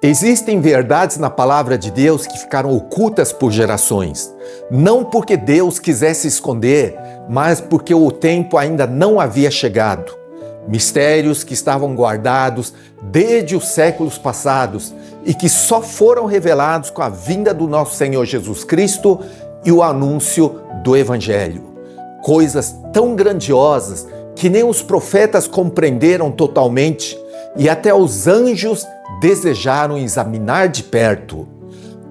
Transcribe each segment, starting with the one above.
Existem verdades na palavra de Deus que ficaram ocultas por gerações, não porque Deus quisesse esconder, mas porque o tempo ainda não havia chegado. Mistérios que estavam guardados desde os séculos passados e que só foram revelados com a vinda do nosso Senhor Jesus Cristo e o anúncio do Evangelho. Coisas tão grandiosas que nem os profetas compreenderam totalmente e até os anjos desejaram examinar de perto.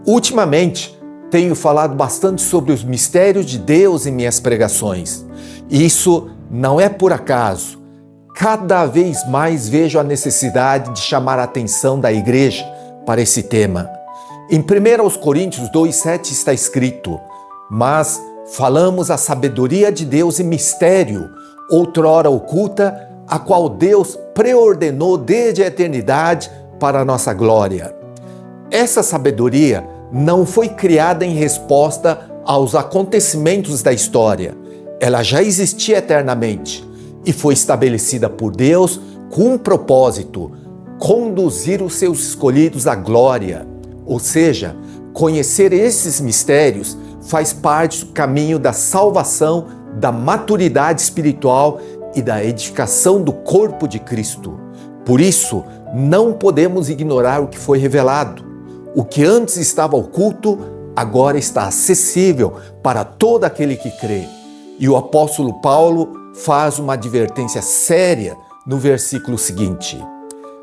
Ultimamente, tenho falado bastante sobre os mistérios de Deus em minhas pregações. Isso não é por acaso. Cada vez mais vejo a necessidade de chamar a atenção da igreja para esse tema. Em 1 Coríntios 2,7 está escrito: mas falamos a sabedoria de Deus em mistério, outrora oculta, a qual Deus preordenou desde a eternidade para a nossa glória. Essa sabedoria não foi criada em resposta aos acontecimentos da história. Ela já existia eternamente e foi estabelecida por Deus com um propósito: conduzir os seus escolhidos à glória. Ou seja, conhecer esses mistérios faz parte do caminho da salvação, da maturidade espiritual e da edificação do corpo de Cristo. Por isso, não podemos ignorar o que foi revelado. O que antes estava oculto, agora está acessível para todo aquele que crê. E o apóstolo Paulo faz uma advertência séria no versículo seguinte: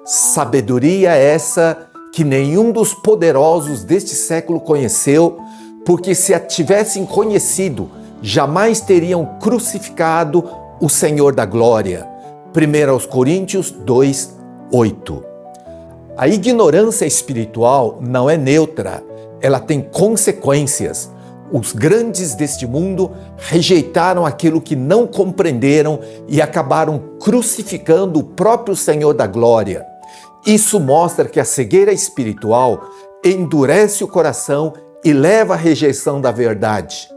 sabedoria essa que nenhum dos poderosos deste século conheceu, porque se a tivessem conhecido, jamais teriam crucificado o Senhor da glória. 1 Coríntios 2:8. A ignorância espiritual não é neutra, ela tem consequências. Os grandes deste mundo rejeitaram aquilo que não compreenderam e acabaram crucificando o próprio Senhor da glória. Isso mostra que a cegueira espiritual endurece o coração e leva à rejeição da verdade.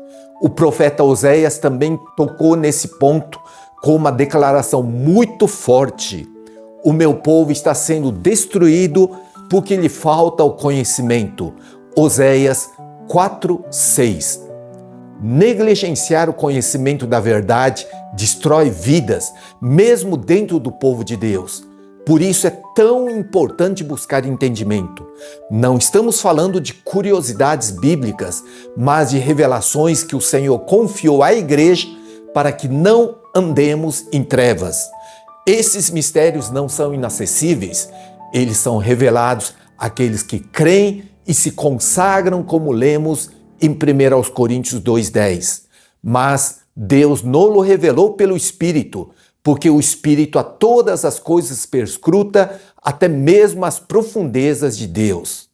O profeta Oséias também tocou nesse ponto com uma declaração muito forte: o meu povo está sendo destruído porque lhe falta o conhecimento. Oséias 4:6. Negligenciar o conhecimento da verdade destrói vidas, mesmo dentro do povo de Deus. Por isso é tão importante buscar entendimento. Não estamos falando de curiosidades bíblicas, mas de revelações que o Senhor confiou à igreja para que não andemos em trevas. Esses mistérios não são inacessíveis, eles são revelados àqueles que creem e se consagram, como lemos em 1 Coríntios 2:10. Mas Deus não-lo revelou pelo Espírito, porque o Espírito a todas as coisas perscruta, até mesmo as profundezas de Deus.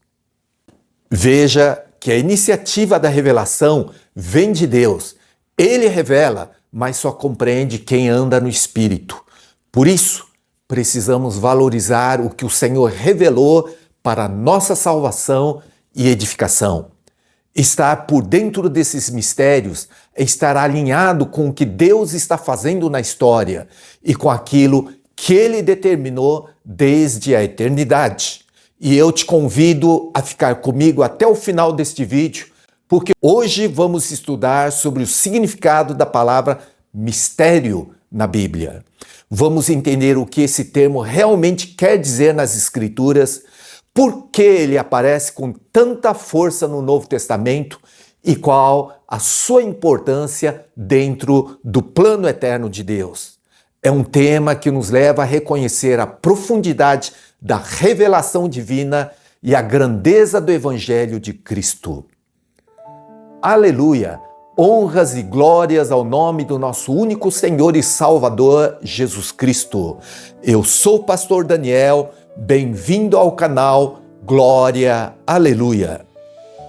Veja que a iniciativa da revelação vem de Deus. Ele revela, mas só compreende quem anda no Espírito. Por isso, precisamos valorizar o que o Senhor revelou para a nossa salvação e edificação. Estar por dentro desses mistérios é estar alinhado com o que Deus está fazendo na história e com aquilo que Ele determinou desde a eternidade. E eu te convido a ficar comigo até o final deste vídeo, porque hoje vamos estudar sobre o significado da palavra mistério na Bíblia. Vamos entender o que esse termo realmente quer dizer nas Escrituras, por que ele aparece com tanta força no Novo Testamento e qual a sua importância dentro do plano eterno de Deus. É um tema que nos leva a reconhecer a profundidade da revelação divina e a grandeza do Evangelho de Cristo. Aleluia! Honras e glórias ao nome do nosso único Senhor e Salvador, Jesus Cristo. Eu sou o pastor Daniel, bem-vindo ao canal Glória, Aleluia.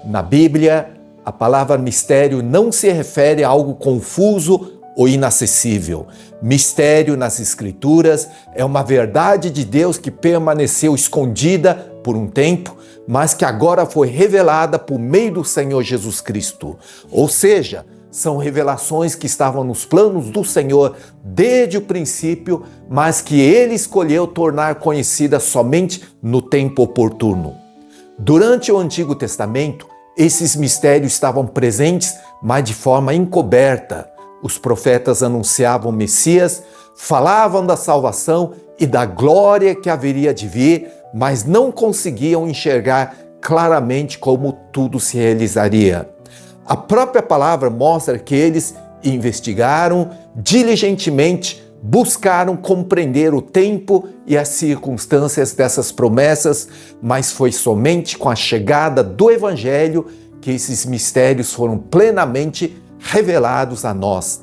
Na Bíblia, a palavra mistério não se refere a algo confuso ou inacessível. Mistério nas Escrituras é uma verdade de Deus que permaneceu escondida por um tempo, mas que agora foi revelada por meio do Senhor Jesus Cristo. Ou seja, são revelações que estavam nos planos do Senhor desde o princípio, mas que Ele escolheu tornar conhecidas somente no tempo oportuno. Durante o Antigo Testamento, esses mistérios estavam presentes, mas de forma encoberta. Os profetas anunciavam o Messias, falavam da salvação e da glória que haveria de vir, mas não conseguiam enxergar claramente como tudo se realizaria. A própria palavra mostra que eles investigaram diligentemente, buscaram compreender o tempo e as circunstâncias dessas promessas, mas foi somente com a chegada do Evangelho que esses mistérios foram plenamente revelados a nós.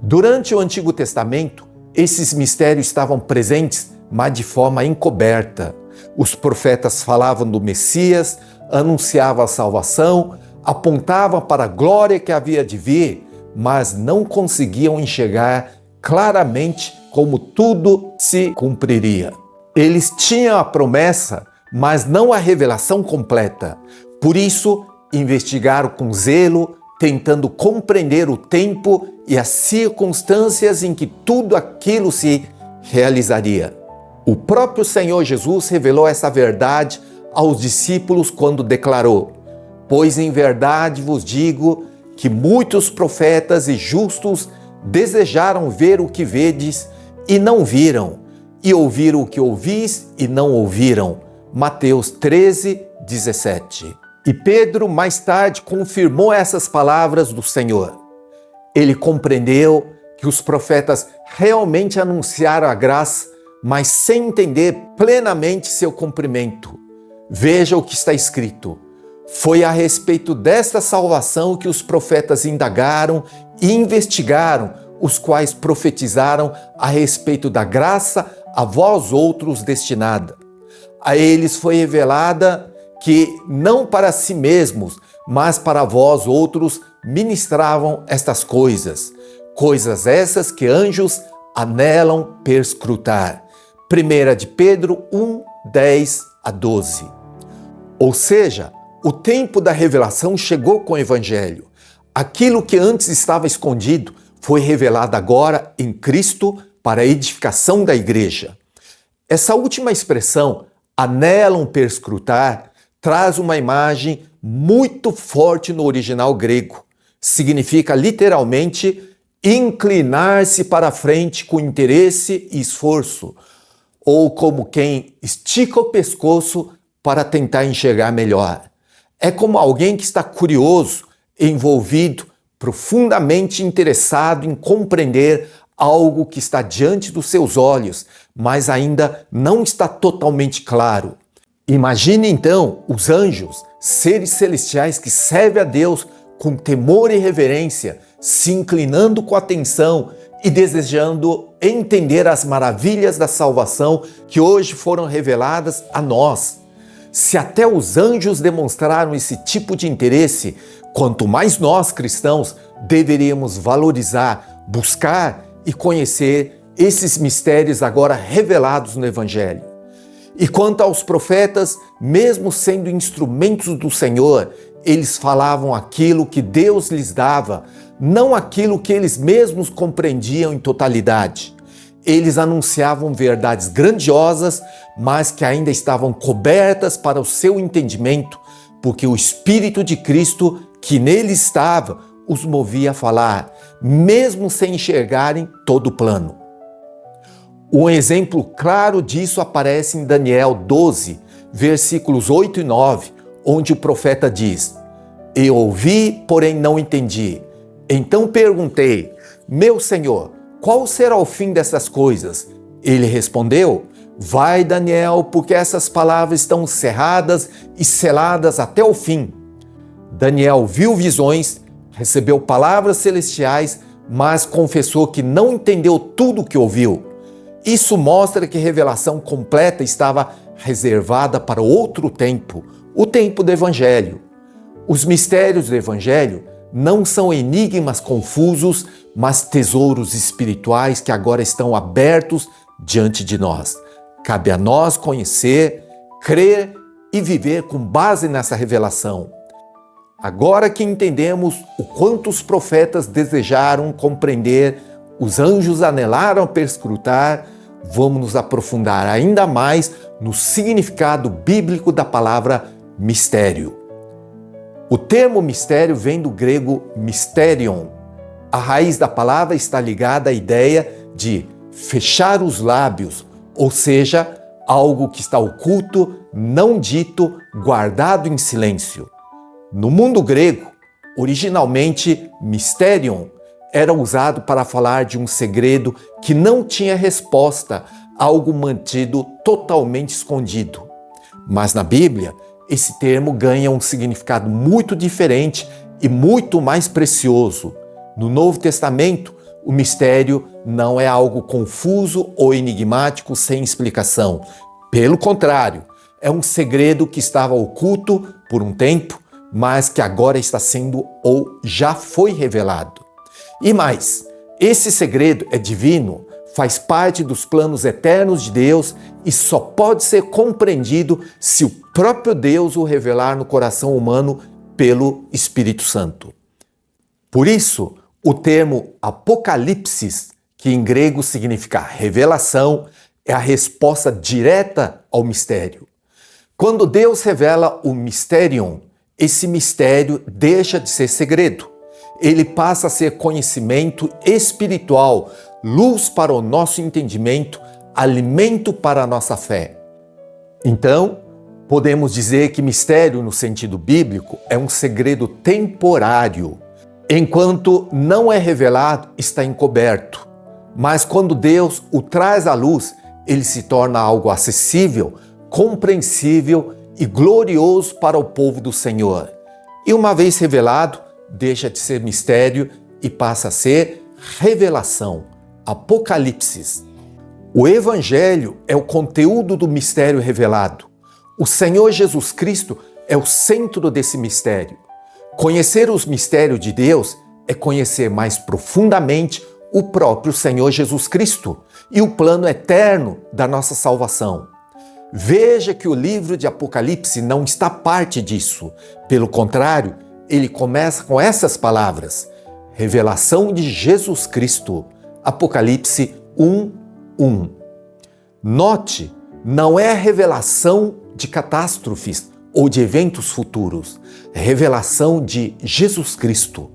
Durante o Antigo Testamento, esses mistérios estavam presentes, mas de forma encoberta. Os profetas falavam do Messias, anunciavam a salvação, apontavam para a glória que havia de vir, mas não conseguiam enxergar claramente como tudo se cumpriria. Eles tinham a promessa, mas não a revelação completa. Por isso, investigaram com zelo, tentando compreender o tempo e as circunstâncias em que tudo aquilo se realizaria. O próprio Senhor Jesus revelou essa verdade aos discípulos quando declarou: "Pois em verdade vos digo que muitos profetas e justos desejaram ver o que vedes e não viram, e ouviram o que ouvis e não ouviram." Mateus 13, 17. E Pedro mais tarde confirmou essas palavras do Senhor. Ele compreendeu que os profetas realmente anunciaram a graça, mas sem entender plenamente seu cumprimento. Veja o que está escrito: "Foi a respeito desta salvação que os profetas indagaram e investigaram, os quais profetizaram a respeito da graça a vós outros destinada. A eles foi revelada que não para si mesmos, mas para vós outros ministravam estas coisas, coisas essas que anjos anelam perscrutar." 1 de Pedro 1, 10 a 12. Ou seja, o tempo da revelação chegou com o Evangelho. Aquilo que antes estava escondido foi revelado agora em Cristo para a edificação da igreja. Essa última expressão, anelam perscrutar, traz uma imagem muito forte no original grego. Significa literalmente inclinar-se para frente com interesse e esforço, ou como quem estica o pescoço para tentar enxergar melhor. É como alguém que está curioso, envolvido, profundamente interessado em compreender algo que está diante dos seus olhos, mas ainda não está totalmente claro. Imagine então os anjos, seres celestiais que servem a Deus com temor e reverência, se inclinando com atenção e desejando entender as maravilhas da salvação que hoje foram reveladas a nós. Se até os anjos demonstraram esse tipo de interesse, quanto mais nós cristãos deveríamos valorizar, buscar e conhecer esses mistérios agora revelados no Evangelho. E quanto aos profetas, mesmo sendo instrumentos do Senhor, eles falavam aquilo que Deus lhes dava, não aquilo que eles mesmos compreendiam em totalidade. Eles anunciavam verdades grandiosas, mas que ainda estavam cobertas para o seu entendimento, porque o Espírito de Cristo, que nele estava, os movia a falar, mesmo sem enxergarem todo o plano. Um exemplo claro disso aparece em Daniel 12, versículos 8 e 9, onde o profeta diz: "Eu ouvi, porém não entendi. Então perguntei: meu Senhor, qual será o fim dessas coisas?" Ele respondeu: "Vai, Daniel, porque essas palavras estão cerradas e seladas até o fim." Daniel viu visões, recebeu palavras celestiais, mas confessou que não entendeu tudo o que ouviu. Isso mostra que a revelação completa estava reservada para outro tempo, o tempo do Evangelho. Os mistérios do Evangelho não são enigmas confusos, mas tesouros espirituais que agora estão abertos diante de nós. Cabe a nós conhecer, crer e viver com base nessa revelação. Agora que entendemos o quanto os profetas desejaram compreender, os anjos anelaram perscrutar, vamos nos aprofundar ainda mais no significado bíblico da palavra mistério. O termo mistério vem do grego mysterion. A raiz da palavra está ligada à ideia de fechar os lábios, ou seja, algo que está oculto, não dito, guardado em silêncio. No mundo grego, originalmente, mysterion era usado para falar de um segredo que não tinha resposta, algo mantido totalmente escondido. Mas na Bíblia, esse termo ganha um significado muito diferente e muito mais precioso. No Novo Testamento, o mistério não é algo confuso ou enigmático sem explicação. Pelo contrário, é um segredo que estava oculto por um tempo, mas que agora está sendo ou já foi revelado. E mais, esse segredo é divino, faz parte dos planos eternos de Deus e só pode ser compreendido se o próprio Deus o revelar no coração humano pelo Espírito Santo. Por isso, o termo Apocalipse, que em grego significa revelação, é a resposta direta ao mistério. Quando Deus revela o mysterion, esse mistério deixa de ser segredo. Ele passa a ser conhecimento espiritual, luz para o nosso entendimento, alimento para a nossa fé. Então, podemos dizer que mistério, no sentido bíblico, é um segredo temporário. Enquanto não é revelado, está encoberto. Mas quando Deus o traz à luz, ele se torna algo acessível, compreensível e glorioso para o povo do Senhor. E uma vez revelado, deixa de ser mistério e passa a ser revelação, Apocalipse. O Evangelho é o conteúdo do mistério revelado. O Senhor Jesus Cristo é o centro desse mistério. Conhecer os mistérios de Deus é conhecer mais profundamente o próprio Senhor Jesus Cristo e o plano eterno da nossa salvação. Veja que o livro de Apocalipse não está parte disso. Pelo contrário, ele começa com essas palavras: revelação de Jesus Cristo. Apocalipse 1:1. Note, não é revelação de catástrofes ou de eventos futuros, é revelação de Jesus Cristo.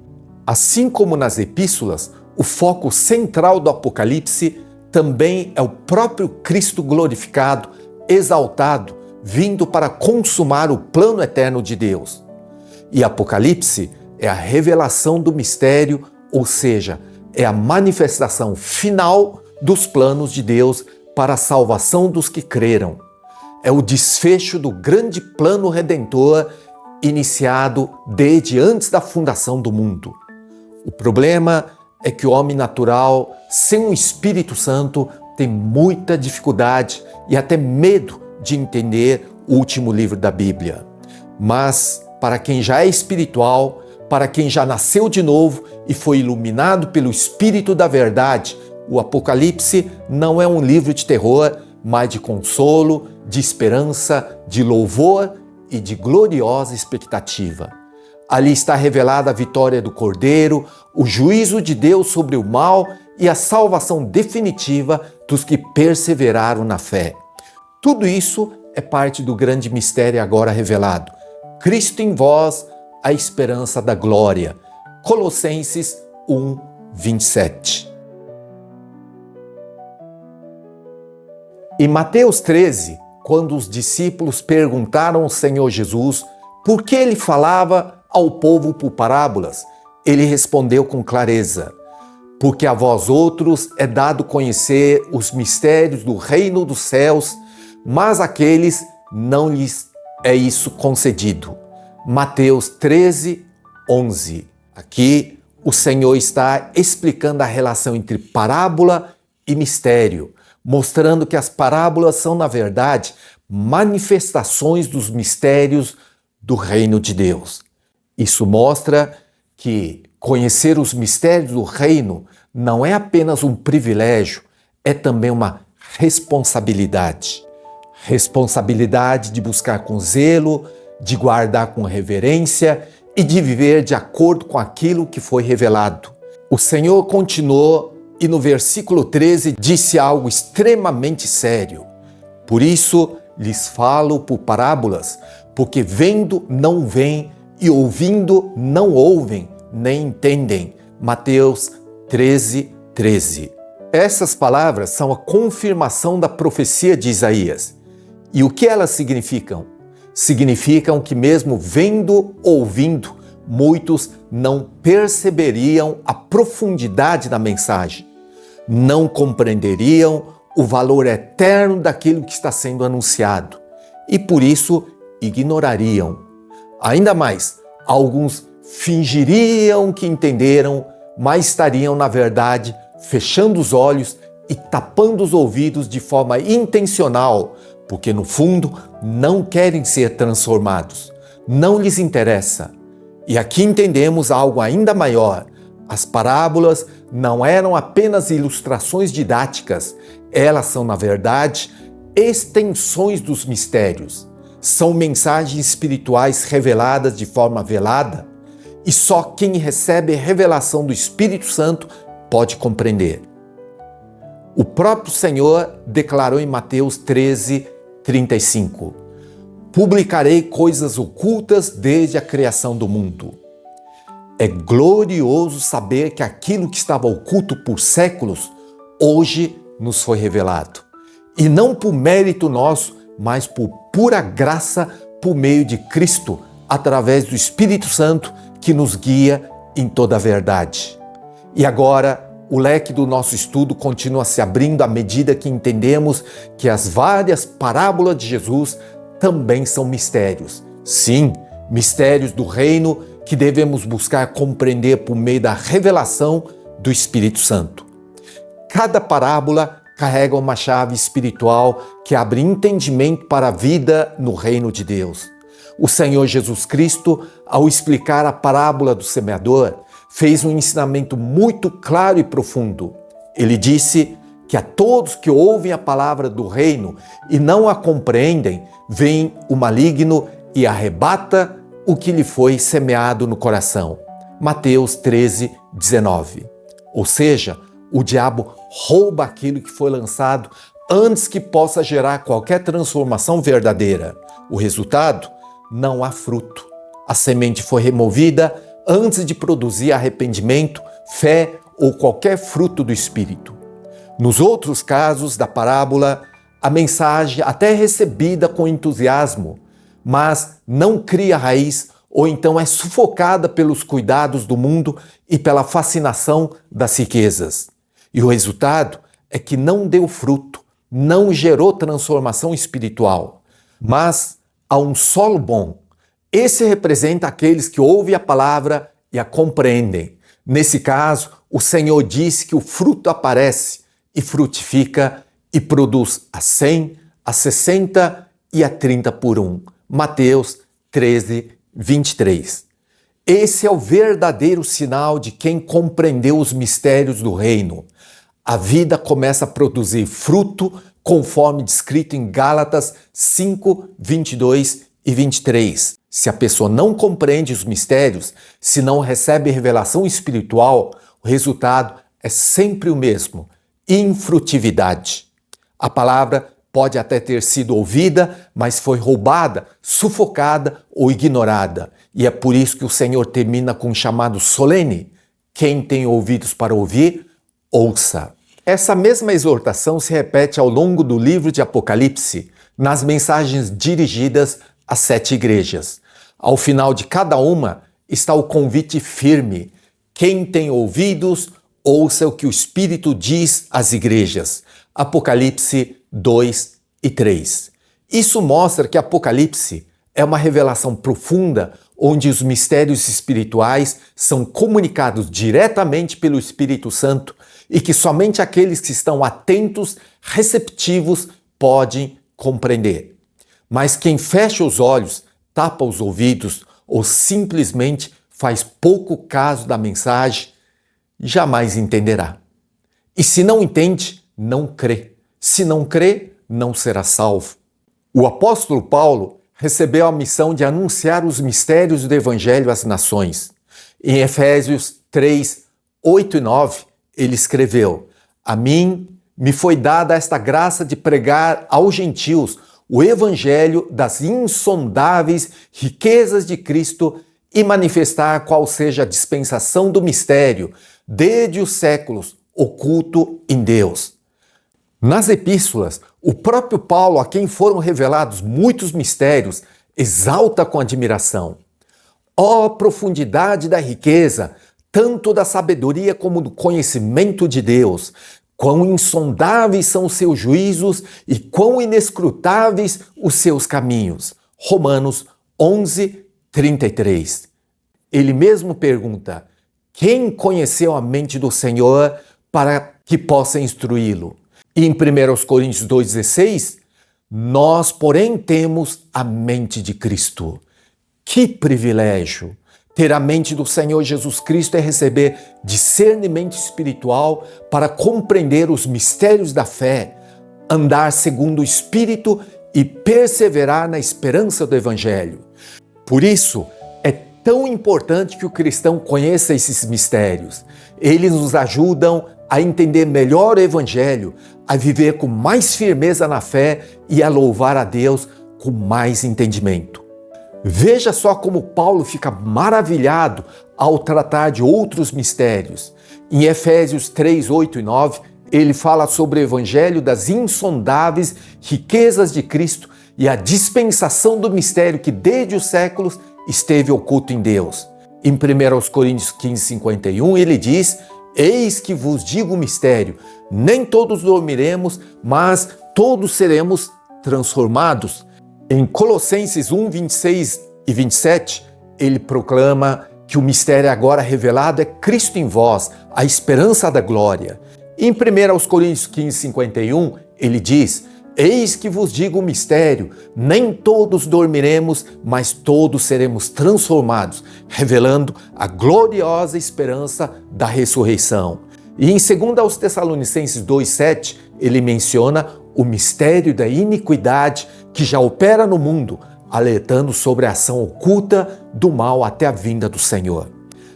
Assim como nas epístolas, o foco central do Apocalipse também é o próprio Cristo glorificado, exaltado, vindo para consumar o plano eterno de Deus. E Apocalipse é a revelação do mistério, ou seja, é a manifestação final dos planos de Deus para a salvação dos que creram. É o desfecho do grande plano redentor iniciado desde antes da fundação do mundo. O problema é que o homem natural, sem o Espírito Santo, tem muita dificuldade e até medo de entender o último livro da Bíblia. Mas, para quem já é espiritual, para quem já nasceu de novo e foi iluminado pelo Espírito da Verdade, o Apocalipse não é um livro de terror, mas de consolo, de esperança, de louvor e de gloriosa expectativa. Ali está revelada a vitória do Cordeiro, o juízo de Deus sobre o mal e a salvação definitiva dos que perseveraram na fé. Tudo isso é parte do grande mistério agora revelado. Cristo em vós, a esperança da glória. Colossenses 1:27. Em Mateus 13, quando os discípulos perguntaram ao Senhor Jesus por que ele falava ao povo por parábolas, ele respondeu com clareza: porque a vós outros é dado conhecer os mistérios do reino dos céus, mas àqueles não lhes é isso concedido. Mateus 13:11. Aqui o Senhor está explicando a relação entre parábola e mistério, mostrando que as parábolas são, na verdade, manifestações dos mistérios do reino de Deus. Isso mostra que conhecer os mistérios do reino não é apenas um privilégio, é também uma responsabilidade. Responsabilidade de buscar com zelo, de guardar com reverência e de viver de acordo com aquilo que foi revelado. O Senhor continuou e no versículo 13 disse algo extremamente sério. Por isso, lhes falo por parábolas, porque vendo não veem e ouvindo não ouvem, nem entendem. Mateus 13:13. Essas palavras são a confirmação da profecia de Isaías. E o que elas significam? Significam que mesmo vendo, ouvindo, muitos não perceberiam a profundidade da mensagem, não compreenderiam o valor eterno daquilo que está sendo anunciado e por isso ignorariam. Ainda mais, alguns fingiriam que entenderam, mas estariam na verdade fechando os olhos e tapando os ouvidos de forma intencional, porque no fundo não querem ser transformados, não lhes interessa. E aqui entendemos algo ainda maior. As parábolas não eram apenas ilustrações didáticas, elas são, na verdade, extensões dos mistérios. São mensagens espirituais reveladas de forma velada e só quem recebe a revelação do Espírito Santo pode compreender. O próprio Senhor declarou em Mateus 13:35: publicarei coisas ocultas desde a criação do mundo. É glorioso saber que aquilo que estava oculto por séculos, hoje nos foi revelado. E não por mérito nosso, mas por pura graça, por meio de Cristo, através do Espírito Santo que nos guia em toda a verdade. E agora, o leque do nosso estudo continua se abrindo à medida que entendemos que as várias parábolas de Jesus também são mistérios. Sim, mistérios do reino que devemos buscar compreender por meio da revelação do Espírito Santo. Cada parábola carrega uma chave espiritual que abre entendimento para a vida no reino de Deus. O Senhor Jesus Cristo, ao explicar a parábola do semeador, fez um ensinamento muito claro e profundo. Ele disse que a todos que ouvem a palavra do reino e não a compreendem, vem o maligno e arrebata o que lhe foi semeado no coração. Mateus 13:19. Ou seja, o diabo rouba aquilo que foi lançado antes que possa gerar qualquer transformação verdadeira. O resultado? Não há fruto. A semente foi removida antes de produzir arrependimento, fé ou qualquer fruto do Espírito. Nos outros casos da parábola, a mensagem até é recebida com entusiasmo, mas não cria raiz ou então é sufocada pelos cuidados do mundo e pela fascinação das riquezas. E o resultado é que não deu fruto, não gerou transformação espiritual. Mas há um solo bom. Esse representa aqueles que ouvem a palavra e a compreendem. Nesse caso, o Senhor disse que o fruto aparece e frutifica e produz a 100, a 60 e a 30 por 1. Mateus 13:23. Esse é o verdadeiro sinal de quem compreendeu os mistérios do reino. A vida começa a produzir fruto, conforme descrito em Gálatas 5:22 e 23. Se a pessoa não compreende os mistérios, se não recebe revelação espiritual, o resultado é sempre o mesmo: infrutividade. A palavra pode até ter sido ouvida, mas foi roubada, sufocada ou ignorada. E é por isso que o Senhor termina com um chamado solene: quem tem ouvidos para ouvir, ouça. Essa mesma exortação se repete ao longo do livro de Apocalipse, nas mensagens dirigidas às 7 igrejas. Ao final de cada uma está o convite firme: quem tem ouvidos, ouça o que o Espírito diz às igrejas. Apocalipse 2 e 3. Isso mostra que Apocalipse é uma revelação profunda onde os mistérios espirituais são comunicados diretamente pelo Espírito Santo e que somente aqueles que estão atentos, receptivos, podem compreender. Mas quem fecha os olhos, tapa os ouvidos ou simplesmente faz pouco caso da mensagem, jamais entenderá. E se não entende, não crê. Se não crê, não será salvo. O apóstolo Paulo recebeu a missão de anunciar os mistérios do Evangelho às nações. Em Efésios 3, 8 e 9, ele escreveu: a mim me foi dada esta graça de pregar aos gentios o evangelho das insondáveis riquezas de Cristo e manifestar qual seja a dispensação do mistério, desde os séculos, oculto em Deus. Nas epístolas, o próprio Paulo, a quem foram revelados muitos mistérios, exalta com admiração. Ó profundidade da riqueza, tanto da sabedoria como do conhecimento de Deus! Quão insondáveis são os seus juízos e quão inescrutáveis os seus caminhos. Romanos 11, 33. Ele mesmo pergunta: quem conheceu a mente do Senhor para que possa instruí-lo? E em 1 Coríntios 2,16, nós, porém, temos a mente de Cristo. Que privilégio! Ter a mente do Senhor Jesus Cristo é receber discernimento espiritual para compreender os mistérios da fé, andar segundo o Espírito e perseverar na esperança do Evangelho. Por isso, é tão importante que o cristão conheça esses mistérios. Eles nos ajudam a entender melhor o Evangelho, a viver com mais firmeza na fé e a louvar a Deus com mais entendimento. Veja só como Paulo fica maravilhado ao tratar de outros mistérios. Em Efésios 3, 8 e 9, ele fala sobre o evangelho das insondáveis riquezas de Cristo e a dispensação do mistério que desde os séculos esteve oculto em Deus. Em 1 Coríntios 15, 51, ele diz: eis que vos digo o mistério, nem todos dormiremos, mas todos seremos transformados. Em Colossenses 1, 26 e 27, ele proclama que o mistério agora revelado é Cristo em vós, a esperança da glória. Em 1 Coríntios 15, 51, ele diz: eis que vos digo o mistério, nem todos dormiremos, mas todos seremos transformados, revelando a gloriosa esperança da ressurreição. E em 2 Tessalonicenses 2,7, ele menciona o mistério da iniquidade que já opera no mundo, alertando sobre a ação oculta do mal até a vinda do Senhor.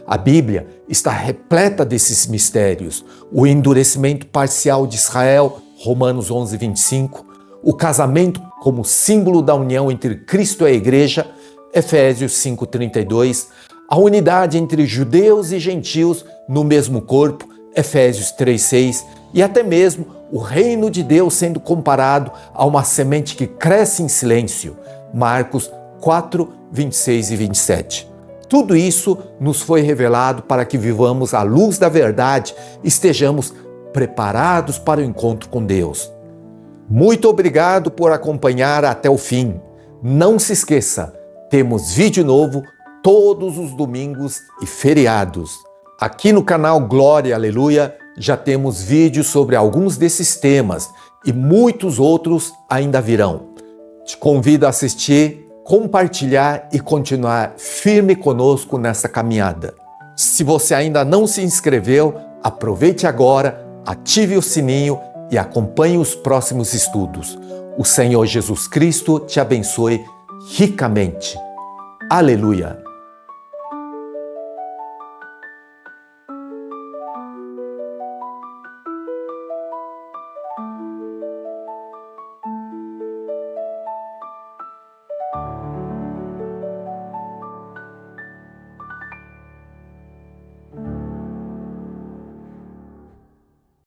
A Bíblia está repleta desses mistérios: o endurecimento parcial de Israel, Romanos 11, 25, o casamento como símbolo da união entre Cristo e a Igreja, Efésios 5, 32, a unidade entre judeus e gentios no mesmo corpo, Efésios 3, 6, e até mesmo o reino de Deus sendo comparado a uma semente que cresce em silêncio, Marcos 4, 26 e 27. Tudo isso nos foi revelado para que vivamos à luz da verdade e estejamos preparados para o encontro com Deus. Muito obrigado por acompanhar até o fim. Não se esqueça, temos vídeo novo todos os domingos e feriados. Aqui no canal Glória Aleluia já temos vídeos sobre alguns desses temas e muitos outros ainda virão. Te convido a assistir, compartilhar e continuar firme conosco nessa caminhada. Se você ainda não se inscreveu, aproveite agora, ative o sininho e acompanhe os próximos estudos. O Senhor Jesus Cristo te abençoe ricamente. Aleluia!